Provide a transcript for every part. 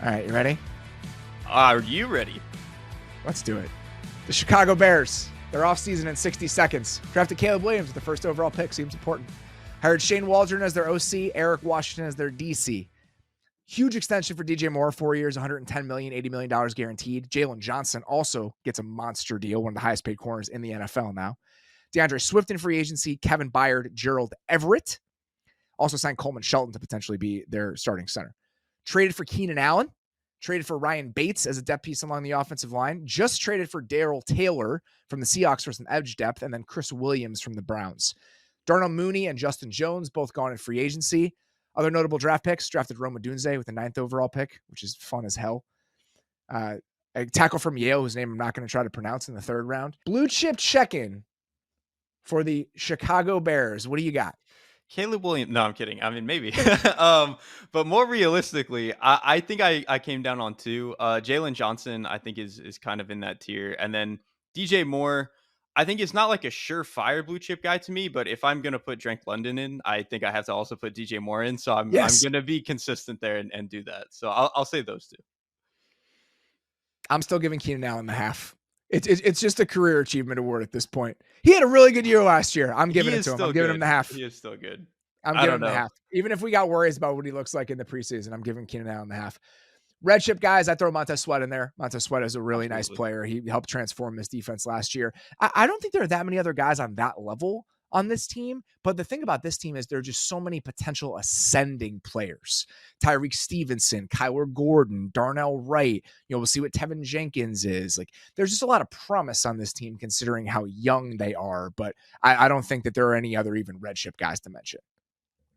All right, you ready? Are you ready? Let's do it. The Chicago Bears, their offseason in 60 seconds. Drafted Caleb Williams with the first overall pick. Seems important. Hired Shane Waldron as their OC, Eric Washington as their DC. Huge extension for DJ Moore, 4 years, $110 million, $80 million guaranteed. Jalen Johnson also gets a monster deal, one of the highest paid corners in the NFL now. DeAndre Swift in free agency, Kevin Byard, Gerald Everett. Also signed Coleman Shelton to potentially be their starting center. Traded for Keenan Allen. Traded for Ryan Bates as a depth piece along the offensive line. Just traded for Darrell Taylor from the Seahawks for some edge depth, and then Chris Williams from the Browns. Darnell Mooney and Justin Jones both gone in free agency. Other notable draft picks, drafted Rome Odunze with the 9th overall pick, which is fun as hell. A tackle from Yale, whose name I'm not going to try to pronounce, in the 3rd round. Blue chip check-in for the Chicago Bears. What do you got? Caleb Williams. No, I'm kidding. I mean, maybe. But more realistically, I think I came down on 2. Jalen Johnson, I think, is kind of in that tier. And then DJ Moore, I think it's not like a surefire blue chip guy to me, but if I'm going to put Drake London in, I think I have to also put DJ Moore in. So I'm going to be consistent there and do that. So I'll say those 2. I'm still giving Keenan Allen the half. It's just a career achievement award at this point. He had a really good year last year. I'm giving it to him. I'm giving him the half. He is still good. I'm giving him the half. Even if we got worries about what he looks like in the preseason, I'm giving Keenan Allen the half. Red chip guys, I throw Montez Sweat in there. Montez Sweat is a really nice player. He helped transform this defense last year. I don't think there are that many other guys on that level on this team. But the thing about this team is there are just so many potential ascending players. Tyreek Stevenson, Kyler Gordon, Darnell Wright. We'll see what Tevin Jenkins is. Like, there's just a lot of promise on this team considering how young they are. But I don't think that there are any other even red chip guys to mention.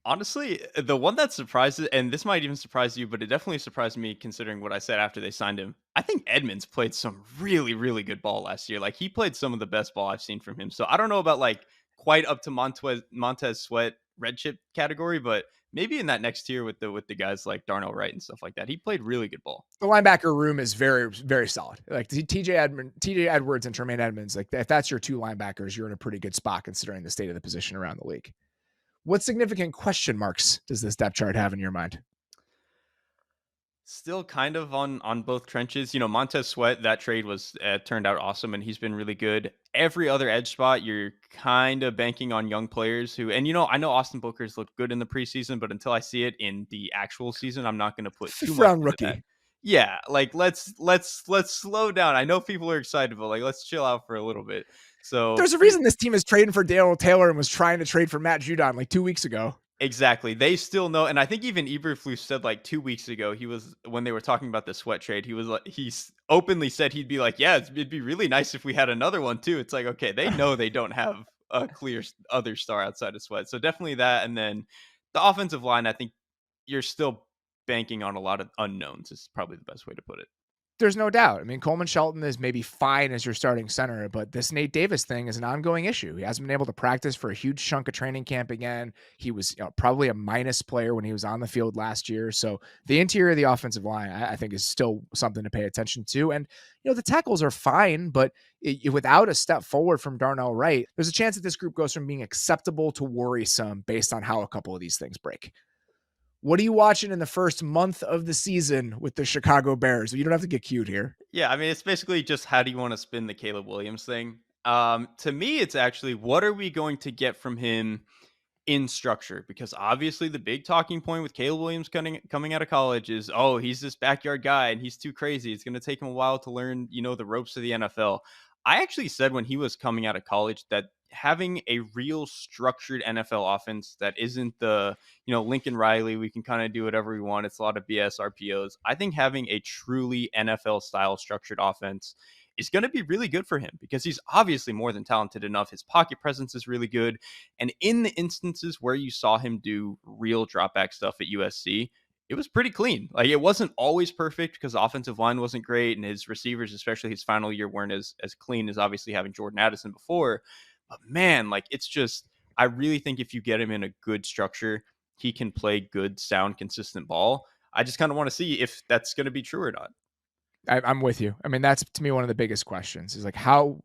Honestly, the one that surprises, and this might even surprise you, but it definitely surprised me considering what I said after they signed him. I think Edmonds played some really, really good ball last year. Like, he played some of the best ball I've seen from him. So I don't know about like quite up to Montez Sweat red chip category, but maybe in that next tier with the guys like Darnell Wright and stuff like that. He played really good ball. The linebacker room is very, very solid. Like TJ Edwards and Tremaine Edmonds, like if that's your 2 linebackers, you're in a pretty good spot considering the state of the position around the league. What significant question marks does this depth chart have in your mind? Still kind of on both trenches. Montez Sweat, that trade was turned out awesome, and he's been really good. Every other edge spot, you're kind of banking on young players who, and I know Austin Booker's looked good in the preseason, but until I see it in the actual season, I'm not going to put too much into rookie. that. Yeah, like let's slow down. I know people are excited, but like let's chill out for a little bit. So there's a reason this team is trading for Darrell Taylor and was trying to trade for Matt Judon like 2 weeks ago. Exactly. They still know. And I think even Eberflus said like 2 weeks ago, when they were talking about the Sweat trade, he openly said he'd be like, yeah, it'd be really nice if we had another one too. It's like, okay, they know they don't have a clear other star outside of Sweat. So definitely that. And then the offensive line, I think you're still banking on a lot of unknowns is probably the best way to put it. There's no doubt. I mean, Coleman Shelton is maybe fine as your starting center, but this Nate Davis thing is an ongoing issue. He hasn't been able to practice for a huge chunk of training camp again. He was probably a minus player when he was on the field last year. So the interior of the offensive line, I think, is still something to pay attention to. And, the tackles are fine, but without a step forward from Darnell Wright, there's a chance that this group goes from being acceptable to worrisome based on how a couple of these things break. What are you watching in the first month of the season with the Chicago Bears? You don't have to get cute here. Yeah, I mean, it's basically just how do you want to spin the Caleb Williams thing? To me, it's actually what are we going to get from him in structure? Because obviously the big talking point with Caleb Williams coming out of college is, oh, he's this backyard guy and he's too crazy. It's going to take him a while to learn, the ropes of the NFL. I actually said when he was coming out of college that having a real structured NFL offense that isn't the, Lincoln Riley, we can kind of do whatever we want. It's a lot of BS RPOs. I think having a truly NFL style structured offense is going to be really good for him because he's obviously more than talented enough. His pocket presence is really good. And in the instances where you saw him do real drop back stuff at USC, it was pretty clean. Like, it wasn't always perfect because the offensive line wasn't great and his receivers, especially his final year, weren't as clean as obviously having Jordan Addison before. But man, like, it's just, I really think if you get him in a good structure, he can play good, sound, consistent ball. I just kind of want to see if that's going to be true or not. I'm with you. I mean, that's to me one of the biggest questions is like, how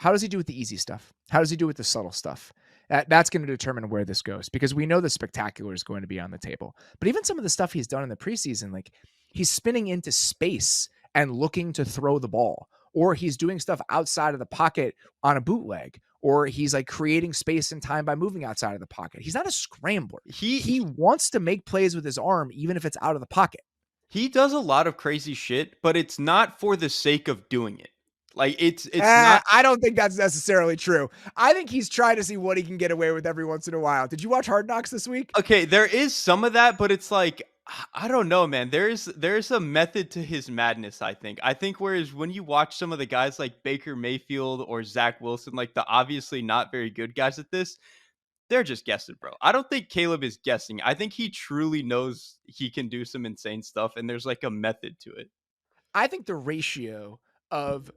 does he do with the easy stuff? How does he do with the subtle stuff? That's going to determine where this goes because we know the spectacular is going to be on the table. But even some of the stuff he's done in the preseason, like He's spinning into space and looking to throw the ball, or he's doing stuff outside of the pocket on a bootleg, or he's like creating space and time by moving outside of the pocket. He's not a scrambler. He wants to make plays with his arm, even if it's out of the pocket. He does a lot of crazy shit, but it's not for the sake of doing it. Like it's not. I don't think that's necessarily true. I think he's trying to see what he can get away with every once in a while. Did you watch Hard Knocks this week? Okay, there is some of that, but it's like I don't know, man. There's a method to his madness, I think. I think whereas when you watch some of the guys like Baker Mayfield or Zach Wilson, like the obviously not very good guys at this, they're just guessing, bro. I don't think Caleb is guessing. I think he truly knows he can do some insane stuff, and there's like a method to it. I think the ratio of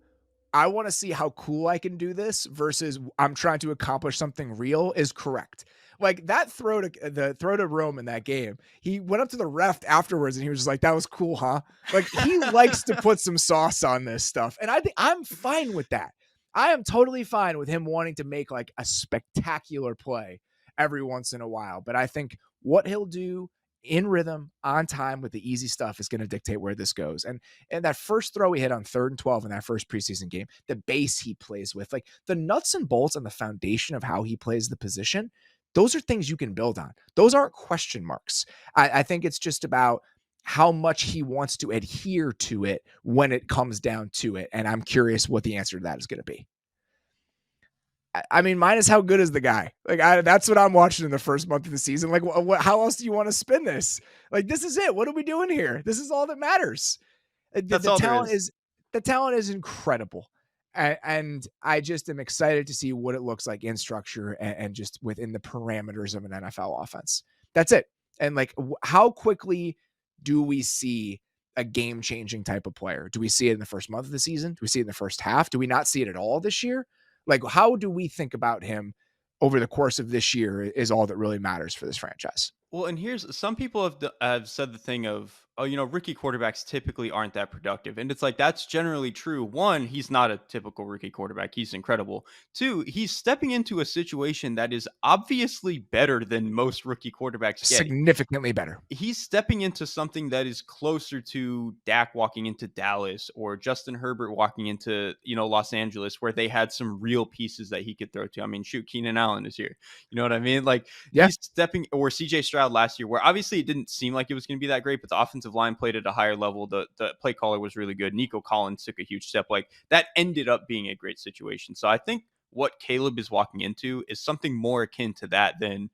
I want to see how cool I can do this versus I'm trying to accomplish something real is correct. Like that throw to Rome in that game. He went up to the ref afterwards and he was just like, "That was cool, huh?" Like he likes to put some sauce on this stuff. And I think I'm fine with that. I am totally fine with him wanting to make like a spectacular play every once in a while. But I think what he'll do in rhythm, on time with the easy stuff is going to dictate where this goes. And that first throw he hit on 3rd and 12 in that first preseason game, the base he plays with, like the nuts and bolts and the foundation of how he plays the position, those are things you can build on. Those aren't question marks. I think it's just about how much he wants to adhere to it when it comes down to it. And I'm curious what the answer to that is going to be. I mean, mine is how good is the guy? Like, that's what I'm watching in the first month of the season. Like, how else do you want to spin this? Like, this is it. What are we doing here? This is all that matters. That's all talent there is. The talent is incredible. And I just am excited to see what it looks like in structure and just within the parameters of an NFL offense. That's it. And like, how quickly do we see a game-changing type of player? Do we see it in the first month of the season? Do we see it in the first half? Do we not see it at all this year? Like, how do we think about him over the course of this year is all that really matters for this franchise. Well, and here's some people have said the thing of, oh, rookie quarterbacks typically aren't that productive. And it's like, that's generally true. One, he's not a typical rookie quarterback. He's incredible. Two, he's stepping into a situation that is obviously better than most rookie quarterbacks get. Significantly better. He's stepping into something that is closer to Dak walking into Dallas or Justin Herbert walking into, Los Angeles, where they had some real pieces that he could throw to. I mean, shoot, Keenan Allen is here. You know what I mean? Like, yeah. He's stepping, or CJ Stroud last year, where obviously it didn't seem like it was going to be that great, but the offensive line played at a higher level. The play caller was really good. Nico Collins took a huge step. Like, that ended up being a great situation. So I think what Caleb is walking into is something more akin to that than,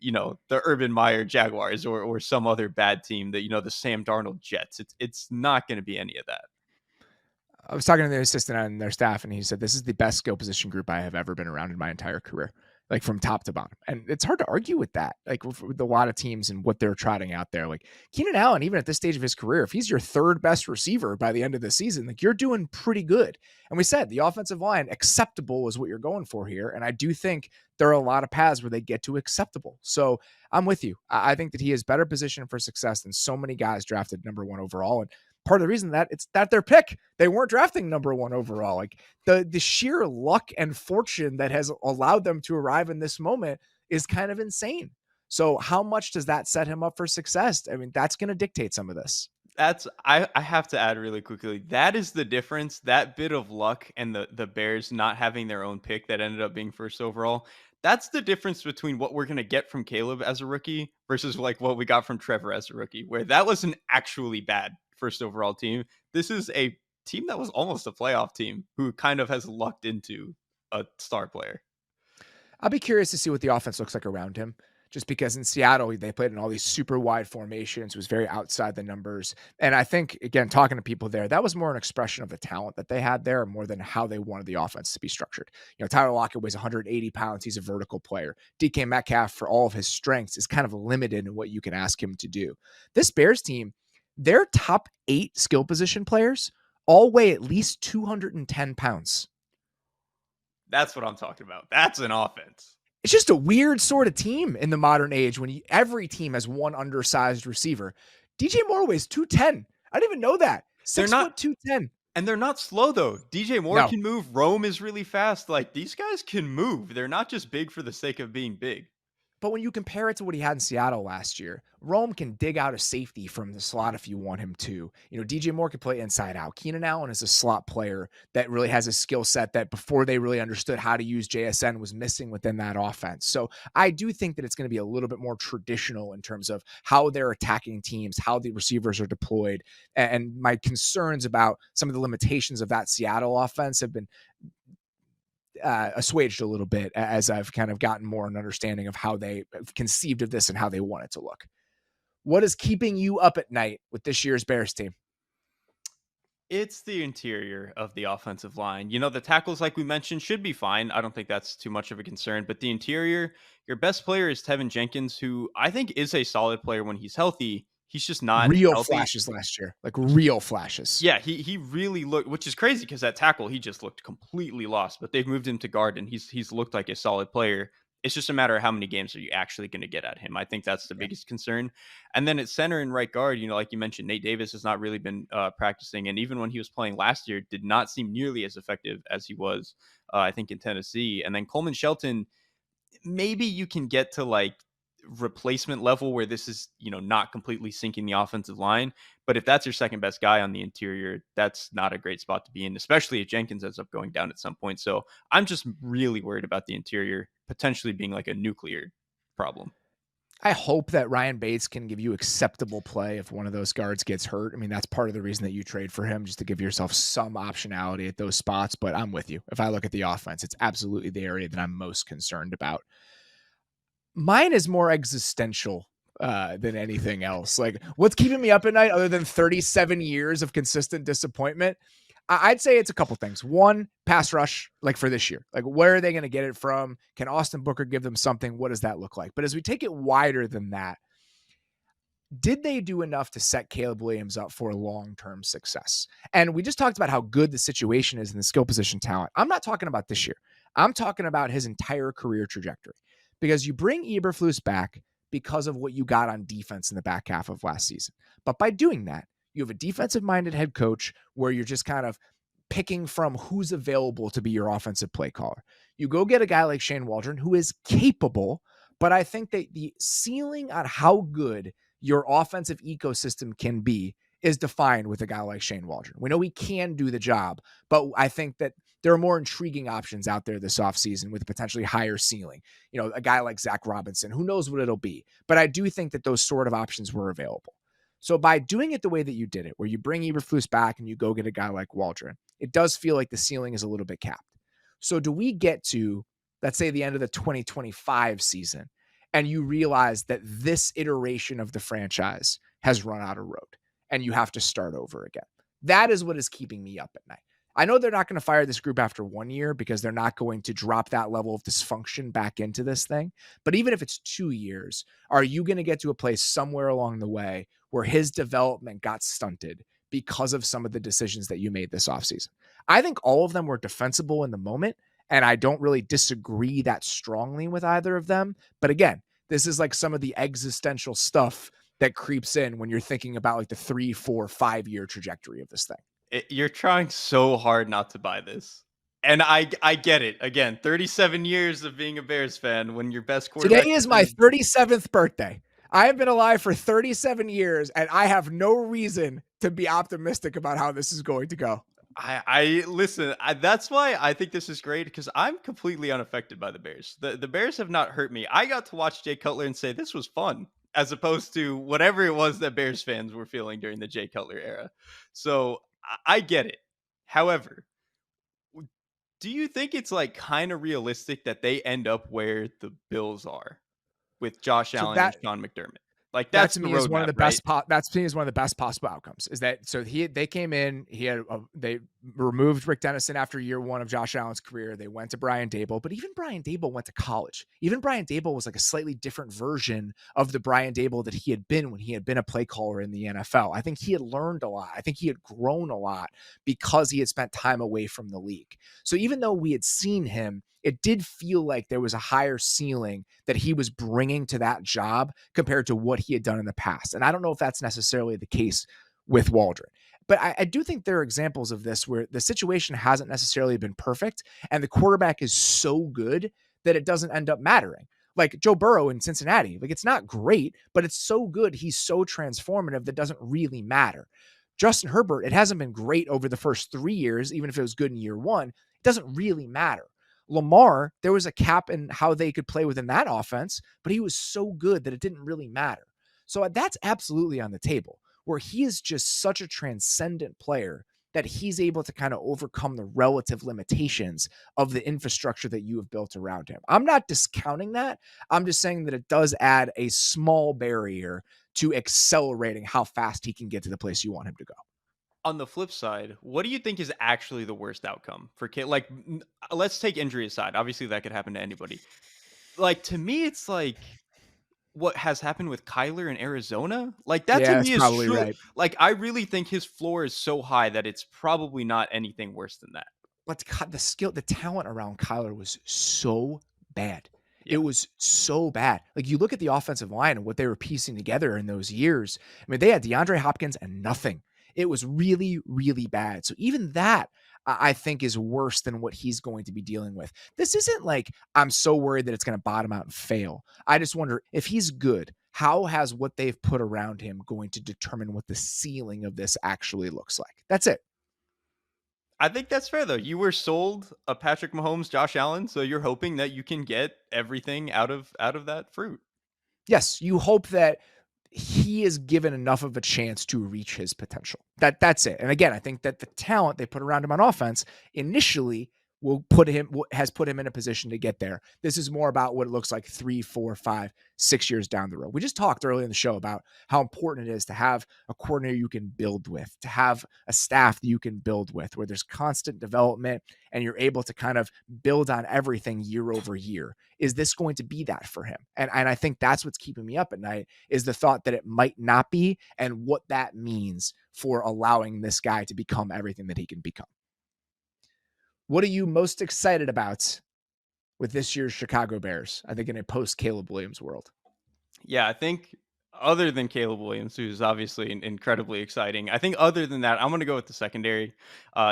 the Urban Meyer Jaguars or some other bad team that, the Sam Darnold Jets. It's not going to be any of that. I was talking to the assistant on their staff, and he said, this is the best skill position group I have ever been around in my entire career, like from top to bottom. And it's hard to argue with that, like with a lot of teams and what they're trotting out there. Like Keenan Allen, even at this stage of his career, if he's your third best receiver by the end of the season, like you're doing pretty good. And we said the offensive line, acceptable is what you're going for here. And I do think there are a lot of paths where they get to acceptable. So I'm with you. I think that he is better positioned for success than so many guys drafted number 1 overall. And part of the reason that it's that their pick, they weren't drafting number 1 overall. Like the sheer luck and fortune that has allowed them to arrive in this moment is kind of insane. So how much does that set him up for success? I mean, that's going to dictate some of this. I have to add really quickly. That is the difference. That bit of luck and the Bears not having their own pick that ended up being first overall. That's the difference between what we're going to get from Caleb as a rookie versus like what we got from Trevor as a rookie, where that was an actually bad first overall team. This is a team that was almost a playoff team who kind of has lucked into a star player. I'll be curious to see what the offense looks like around him, just because in Seattle, they played in all these super wide formations. It was very outside the numbers. And I think, again, talking to people there, that was more an expression of the talent that they had there more than how they wanted the offense to be structured. Tyler Lockett weighs 180 pounds. He's a vertical player. DK Metcalf, for all of his strengths, is kind of limited in what you can ask him to do. This Bears team, their top 8 skill position players all weigh at least 210 pounds. That's what I'm talking about. That's an offense. It's just a weird sort of team in the modern age when every team has one undersized receiver. DJ Moore weighs 210. I didn't even know that. 6 foot 210. And they're not slow, though. DJ Moore can move. Rome is really fast. Like, these guys can move. They're not just big for the sake of being big. But when you compare it to what he had in Seattle last year, Rome can dig out a safety from the slot if you want him to. DJ Moore can play inside out. Keenan Allen is a slot player that really has a skill set that before they really understood how to use JSN was missing within that offense. So I do think that it's going to be a little bit more traditional in terms of how they're attacking teams, how the receivers are deployed. And my concerns about some of the limitations of that Seattle offense have been assuaged a little bit as I've kind of gotten more an understanding of how they conceived of this and how they want it to look. What is keeping you up at night with this year's Bears team? It's the interior of the offensive line. The tackles, like we mentioned, should be fine. I don't think that's too much of a concern. But the interior, your best player is Tevin Jenkins, who I think is a solid player when he's healthy. He's just not real healthy. Flashes last year, like real flashes. Yeah, he really looked, which is crazy because at tackle he just looked completely lost. But they've moved him to guard, and he's looked like a solid player. It's just a matter of how many games are you actually going to get at him. I think that's the biggest concern. And then at center and right guard, like you mentioned, Nate Davis has not really been practicing, and even when he was playing last year, did not seem nearly as effective as he was, I think, in Tennessee. And then Coleman Shelton, maybe you can get to like replacement level where this is not completely sinking the offensive line, but if that's your second best guy on the interior, that's not a great spot to be in, especially if Jenkins ends up going down at some point. So I'm just really worried about the interior potentially being like a nuclear problem. I hope that Ryan Bates can give you acceptable play if one of those guards gets hurt. I mean, that's part of the reason that you trade for him, just to give yourself some optionality at those spots. But I'm with you. If I look at the offense, it's absolutely the area that I'm most concerned about. Mine is more existential than anything else. Like, what's keeping me up at night other than 37 years of consistent disappointment? I'd say it's a couple things. One, pass rush, like for this year. Like, where are they going to get it from? Can Austin Booker give them something? What does that look like? But as we take it wider than that, did they do enough to set Caleb Williams up for long-term success? And we just talked about how good the situation is in the skill position talent. I'm not talking about this year. I'm talking about his entire career trajectory. Because you bring Eberflus back because of what you got on defense in the back half of last season. But by doing that, you have a defensive-minded head coach where you're just kind of picking from who's available to be your offensive play caller. You go get a guy like Shane Waldron who is capable, but I think that the ceiling on how good your offensive ecosystem can be is defined with a guy like Shane Waldron. We know he can do the job, but I think that there are more intriguing options out there this offseason with a potentially higher ceiling. A guy like Zach Robinson, who knows what it'll be. But I do think that those sort of options were available. So by doing it the way that you did it, where you bring Eberflus back and you go get a guy like Waldron, it does feel like the ceiling is a little bit capped. So do we get to, let's say, the end of the 2025 season, and you realize that this iteration of the franchise has run out of road and you have to start over again? That is what is keeping me up at night. I know they're not going to fire this group after 1 year because they're not going to drop that level of dysfunction back into this thing. But even if it's 2 years, are you going to get to a place somewhere along the way where his development got stunted because of some of the decisions that you made this offseason? I think all of them were defensible in the moment, and I don't really disagree that strongly with either of them. But again, this is like some of the existential stuff that creeps in when you're thinking about like the 3, 4, 5 year trajectory of this thing. You're trying so hard not to buy this. And I get it. Again, 37 years of being a Bears fan when your best quarterback... Today is my 37th birthday. I have been alive for 37 years, and I have no reason to be optimistic about how this is going to go. I listen, that's why I think this is great, because I'm completely unaffected by the Bears. The Bears have not hurt me. I got to watch Jay Cutler and say this was fun, as opposed to whatever it was that Bears fans were feeling during the Jay Cutler era. So I get it. However, do you think it's like kind of realistic that they end up where the Bills are with Josh Allen and Sean McDermott? Like that's to the me is one of the best. Right? That to me is one of the best possible outcomes. Is that so? They came in. They removed Rick Dennison after year one of Josh Allen's career. They went to Brian Daboll, but even Brian Daboll went to college. Even Brian Daboll was like a slightly different version of the Brian Daboll that he had been when he had been a play caller in the NFL. I think he had learned a lot. I think he had grown a lot because he had spent time away from the league. So even though we had seen him, it did feel like there was a higher ceiling that he was bringing to that job compared to what he had done in the past. And I don't know if that's necessarily the case with Waldron. But I do think there are examples of this where the situation hasn't necessarily been perfect and the quarterback is so good that it doesn't end up mattering. Like Joe Burrow in Cincinnati. Like, it's not great, but it's so good. He's so transformative that doesn't really matter. Justin Herbert, it hasn't been great over the first 3 years, even if it was good in year one. It doesn't really matter. Lamar, there was a cap in how they could play within that offense, but he was so good that it didn't really matter. So that's absolutely on the table, where he is just such a transcendent player that he's able to kind of overcome the relative limitations of the infrastructure that you have built around him. I'm not discounting that. I'm just saying that it does add a small barrier to accelerating how fast he can get to the place you want him to go. On the flip side, what do you think is actually the worst outcome for Kate? Like, let's take injury aside. Obviously, that could happen to anybody. Like, to me, it's like what has happened with Kyler in Arizona. Like, that to Yeah, that's me is probably true. right. Like, I really think his floor is so high that it's probably not anything worse than that. But the skill, the talent around Kyler was so bad. Yeah. It was so bad. Like, you look at the offensive line and what they were piecing together in those years. I mean, they had DeAndre Hopkins and nothing. It was really, really bad. So even that, I think, is worse than what he's going to be dealing with. This isn't like I'm so worried that it's going to bottom out and fail. I just wonder if he's good, how has what they've put around him going to determine what the ceiling of this actually looks like? That's it. I think that's fair though. You were sold a Patrick Mahomes, Josh Allen, so you're hoping that you can get everything out of that fruit. Yes, you hope that he is given enough of a chance to reach his potential. That's it. And again, I think that the talent they put around him on offense initially has put him in a position to get there. This is more about what it looks like 3, 4, 5, 6 years down the road. We just talked earlier in the show about how important it is to have a coordinator you can build with, to have a staff that you can build with, where there's constant development and you're able to kind of build on everything year over year. Is this going to be that for him? And I think that's what's keeping me up at night, is the thought that it might not be, and what that means for allowing this guy to become everything that he can become. What are you most excited about with this year's Chicago Bears? I think in a post Caleb Williams world. Yeah, I think other than Caleb Williams, who's obviously incredibly exciting, I think other than that, I'm going to go with the secondary.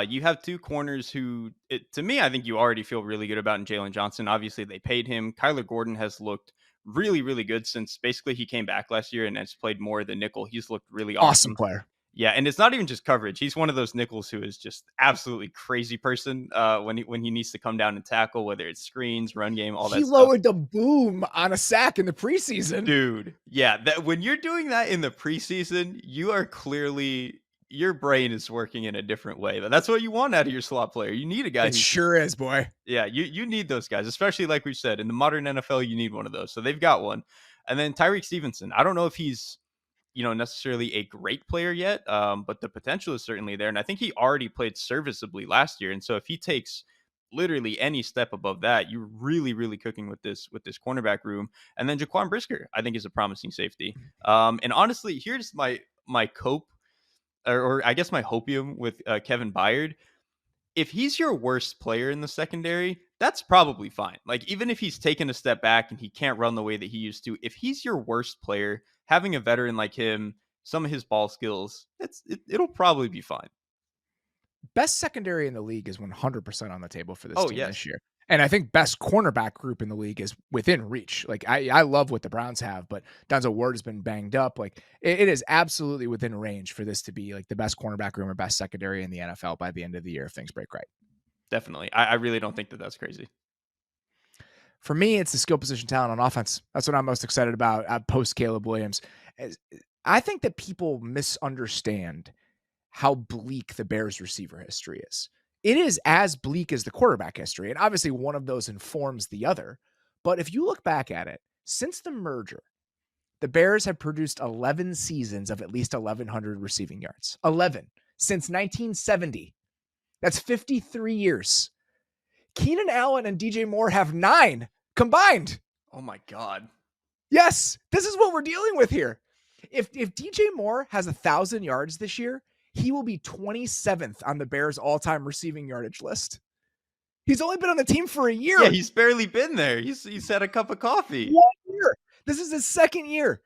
You have two corners who, to me, I think you already feel really good about in Jalen Johnson. Obviously, they paid him. Kyler Gordon has looked really, really good since basically he came back last year and has played more of the nickel. He's looked really Awesome awesome. player. Yeah, and it's not even just coverage. He's one of those nickels who is just absolutely crazy person when he needs to come down and tackle, whether it's screens, run game, all He that stuff. lowered the boom on a sack in the preseason. Dude, yeah, that when you're doing that in the preseason, you are clearly your brain is working in a different way. But that's what you want out of your slot player. You need a guy It sure is, boy. yeah, you need those guys, especially like we said, in the modern NFL, you need one of those. So they've got one. And then Tyreek Stevenson. I don't know if he's necessarily a great player yet, but the potential is certainly there. And I think he already played serviceably last year. And so if he takes literally any step above that, you're really, really cooking with this cornerback room. And then Jaquan Brisker, I think, is a promising safety. And honestly, here's my cope, or I guess my hopium with Kevin Byard. If he's your worst player in the secondary, that's probably fine. Like, even if he's taken a step back and he can't run the way that he used to, if he's your worst player, having a veteran like him, some of his ball skills, it'll probably be fine. Best secondary in the league is 100% on the table for this team Yes. this year. And I think best cornerback group in the league is within reach. Like, I love what the Browns have, but Denzel Ward has been banged up. Like, it is absolutely within range for this to be like the best cornerback room or best secondary in the NFL by the end of the year if things break right. Definitely. I really don't think that that's crazy. For me, it's the skill position talent on offense. That's what I'm most excited about post Caleb Williams. I think that people misunderstand how bleak the Bears receiver history is. It is as bleak as the quarterback history, and obviously one of those informs the other. But if you look back at it, since the merger, the Bears have produced 11 seasons of at least 1,100 receiving yards. 11 since 1970. That's 53 years. Keenan Allen and DJ Moore have 9 combined. Oh my God. Yes, this is what we're dealing with here. If DJ Moore has 1,000 yards this year, he will be 27th on the Bears' all-time receiving yardage list. He's only been on the team for a year. Yeah, he's barely been there. He's had a cup of coffee. 1 year. This is his second year.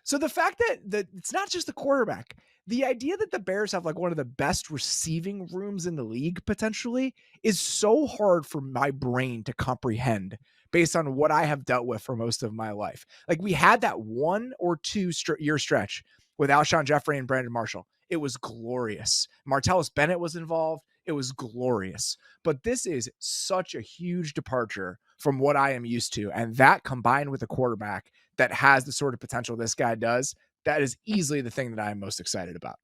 So the fact that it's not just the quarterback, the idea that the Bears have like one of the best receiving rooms in the league potentially is so hard for my brain to comprehend, based on what I have dealt with for most of my life. Like we had that 1 or 2 year stretch with Alshon Jeffrey and Brandon Marshall. It was glorious. Martellus Bennett was involved. It was glorious. But this is such a huge departure from what I am used to. And that combined with a quarterback that has the sort of potential this guy does, that is easily the thing that I am most excited about.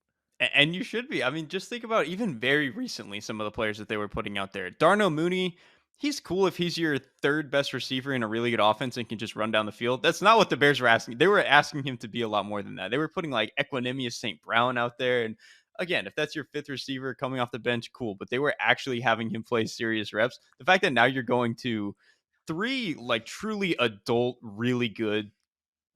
And you should be. I mean, just think about even very recently some of the players that they were putting out there. Darnell Mooney, he's cool if he's your third best receiver in a really good offense and can just run down the field. That's not what the Bears were asking. They were asking him to be a lot more than that. They were putting like Equanimous St. Brown out there. And again, if that's your fifth receiver coming off the bench, cool. But they were actually having him play serious reps. The fact that now you're going to three like truly adult, really good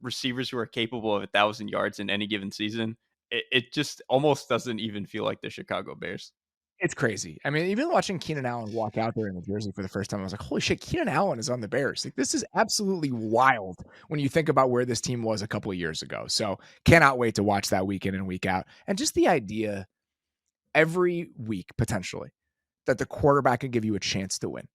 receivers who are capable of 1,000 yards in any given season, it just almost doesn't even feel like the Chicago Bears. It's crazy. I mean, even watching Keenan Allen walk out there in the jersey for the first time, I was like, holy shit, Keenan Allen is on the Bears. Like, this is absolutely wild when you think about where this team was a couple of years ago. So, cannot wait to watch that week in and week out. And just the idea every week, potentially, that the quarterback can give you a chance to win.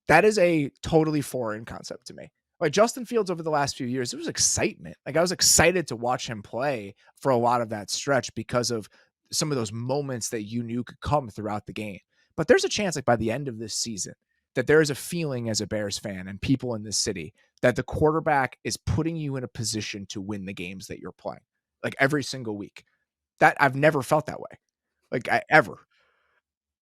That is a totally foreign concept to me. Like Justin Fields over the last few years, it was excitement. Like I was excited to watch him play for a lot of that stretch because of some of those moments that you knew could come throughout the game. But there's a chance, like by the end of this season, that there is a feeling as a Bears fan and people in this city that the quarterback is putting you in a position to win the games that you're playing, like every single week. That I've never felt that way, ever.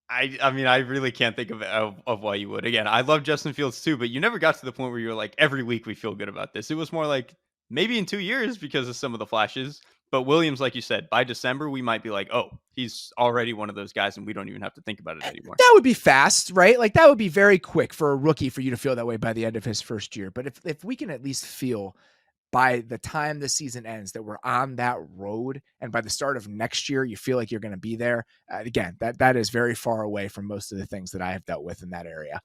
I mean, I really can't think of why you would. Again, I love Justin Fields too, but you never got to the point where you were like, every week we feel good about this. It was more like maybe in 2 years because of some of the flashes. But Williams, like you said, by December we might be like, oh, he's already one of those guys, and we don't even have to think about it anymore. That would be fast, right? Like that would be very quick for a rookie for you to feel that way by the end of his first year. But if we can at least feel by the time the season ends that we're on that road, and by the start of next year you feel like you're going to be there, again, that is very far away from most of the things that I have dealt with in that area.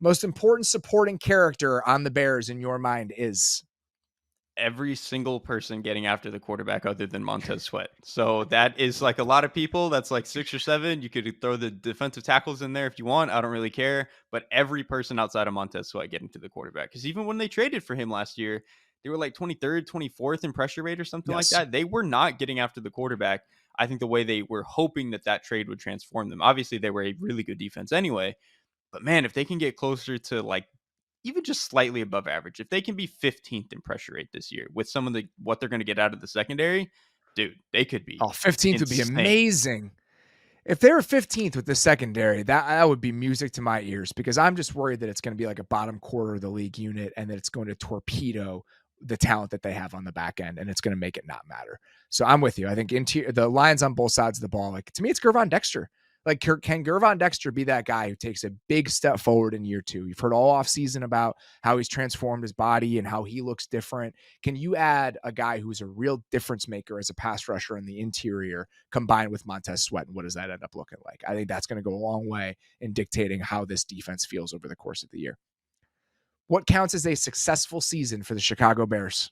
Most important supporting character on the Bears in your mind is Every single person getting after the quarterback other than Montez Sweat. So that is like a lot of people. That's like 6 or 7. You could throw the defensive tackles in there if you want. I don't really care. But every person outside of Montez Sweat getting to the quarterback. Because even when they traded for him last year, they were like 23rd, 24th in pressure rate or something like yes. that. They were not getting after the quarterback. I think the way they were hoping that trade would transform them. Obviously, they were a really good defense anyway. But man, if they can get closer to like even just slightly above average, if they can be 15th in pressure rate this year with some of the what they're going to get out of the secondary, dude, they could be 15th would be insane. amazing. If they were 15th with the secondary, that would be music to my ears because I'm just worried that it's going to be like a bottom quarter of the league unit and that it's going to torpedo the talent that they have on the back end and it's going to make it not matter. So I'm with you. I think the lines on both sides of the ball, like to me, it's Gervon Dexter. Like, can Gervon Dexter be that guy who takes a big step forward in year 2? You've heard all offseason about how he's transformed his body and how he looks different. Can you add a guy who's a real difference maker as a pass rusher in the interior combined with Montez Sweat? And what does that end up looking like? I think that's going to go a long way in dictating how this defense feels over the course of the year. What counts as a successful season for the Chicago Bears?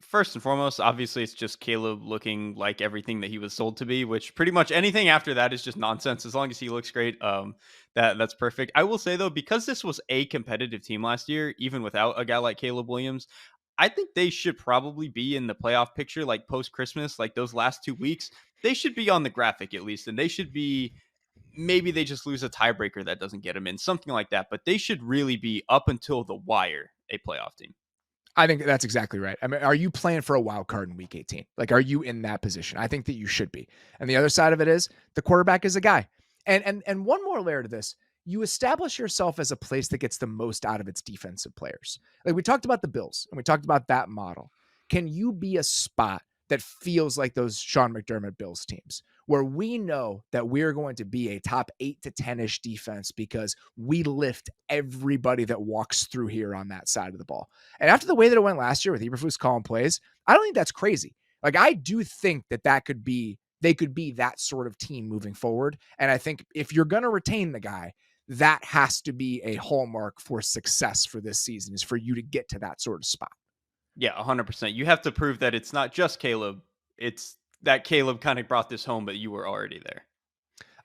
First and foremost, obviously, it's just Caleb looking like everything that he was sold to be, which pretty much anything after that is just nonsense. As long as he looks great, that's perfect. I will say though, because this was a competitive team last year, even without a guy like Caleb Williams, I think they should probably be in the playoff picture, like post Christmas, like those last 2 weeks. They should be on the graphic at least, and they should be. Maybe they just lose a tiebreaker that doesn't get them in, something like that. But they should really be up until the wire a playoff team. I think that's exactly right. I mean, are you playing for a wild card in week 18? Like, are you in that position? I think that you should be. And the other side of it is the quarterback is a guy. And one more layer to this, you establish yourself as a place that gets the most out of its defensive players. Like we talked about the Bills and we talked about that model. Can you be a spot that feels like those Sean McDermott Bills teams where we know that we're going to be a top 8 to 10-ish defense because we lift everybody that walks through here on that side of the ball. And after the way that it went last year with Eberflus calling plays, I don't think that's crazy. Like I do think that could be, they could be that sort of team moving forward. And I think if you're going to retain the guy, that has to be a hallmark for success for this season is for you to get to that sort of spot. Yeah, 100%. You have to prove that it's not just Caleb. It's that Caleb kind of brought this home, but you were already there.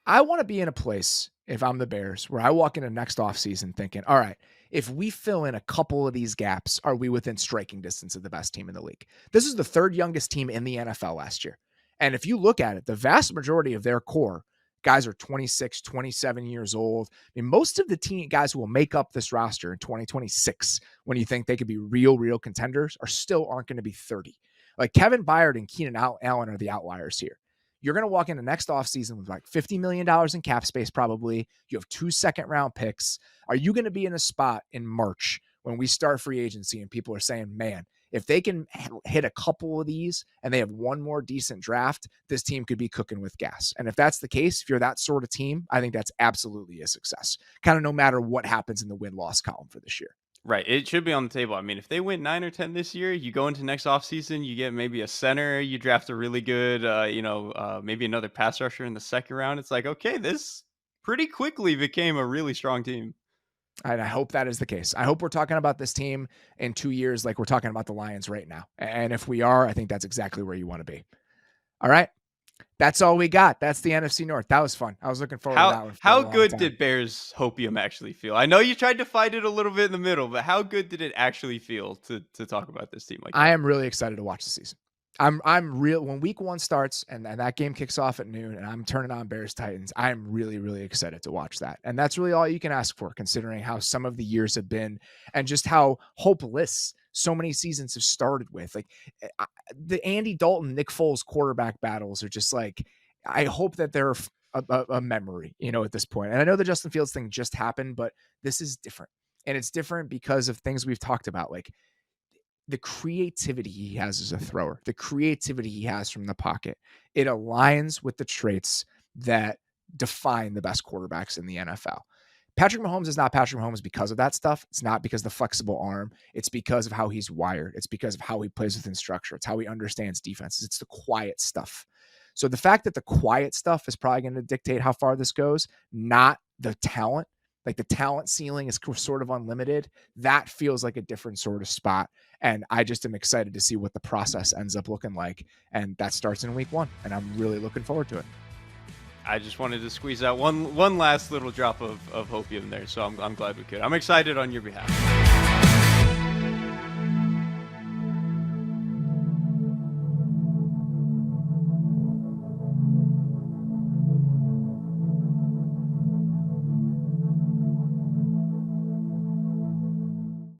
I want to be in a place, if I'm the Bears, where I walk into next offseason thinking, all right, If we fill in a couple of these gaps, are we within striking distance of the best team in the league? This is the third youngest team in the NFL last year. And if you look at it, the vast majority of their core guys are 26, 27 years old. I mean, most of the team guys who will make up this roster in 2026, when you think they could be real contenders, aren't going to be 30. Like Kevin Byard and Keenan Allen are the outliers here. You're going to walk into next offseason with like $50 million in cap space, probably. You have 2 second-round picks. Are you going to be in a spot in March when we start free agency and people are saying, man, if they can hit a couple of these and they have one more decent draft, this team could be cooking with gas? And if that's the case, if you're that sort of team, I think that's absolutely a success, kind of no matter what happens in the win-loss column for this year. Right. It should be on the table. I mean, if they win 9 or 10 this year, you go into next offseason, you get maybe a center, you draft a really good, maybe another pass rusher in the second round. It's like, okay, this pretty quickly became a really strong team. And I hope that is the case. I hope we're talking about this team in 2 years like we're talking about the Lions right now. And if we are, I think that's exactly where you want to be. All right. That's all we got. That's the NFC North. That was fun. I was looking forward to that one. How good did Bears Hopium actually feel? I know you tried to fight it a little bit in the middle, but how good did it actually feel to talk about this team like that? I am really excited to watch the season. I'm real when week 1 starts and that game kicks off at noon and I'm turning on Bears Titans. I'm really excited to watch that. And that's really all you can ask for, considering how some of the years have been and just how hopeless so many seasons have started with. Like the Andy Dalton, Nick Foles quarterback battles are just like, I hope that they're a memory, at this point. And I know the Justin Fields thing just happened, but this is different. And it's different because of things we've talked about, like the creativity he has as a thrower, the creativity he has from the pocket. It aligns with the traits that define the best quarterbacks in the NFL. Patrick Mahomes is not Patrick Mahomes because of that stuff. It's not because of the flexible arm. It's because of how he's wired. It's because of how he plays within structure. It's how he understands defenses. It's the quiet stuff. So the fact that the quiet stuff is probably going to dictate how far this goes, not the talent. Like the talent ceiling is sort of unlimited. That feels like a different sort of spot. And I just am excited to see what the process ends up looking like. And that starts in week 1. And I'm really looking forward to it. I just wanted to squeeze out one last little drop of hopium there. So I'm glad we could. I'm excited on your behalf.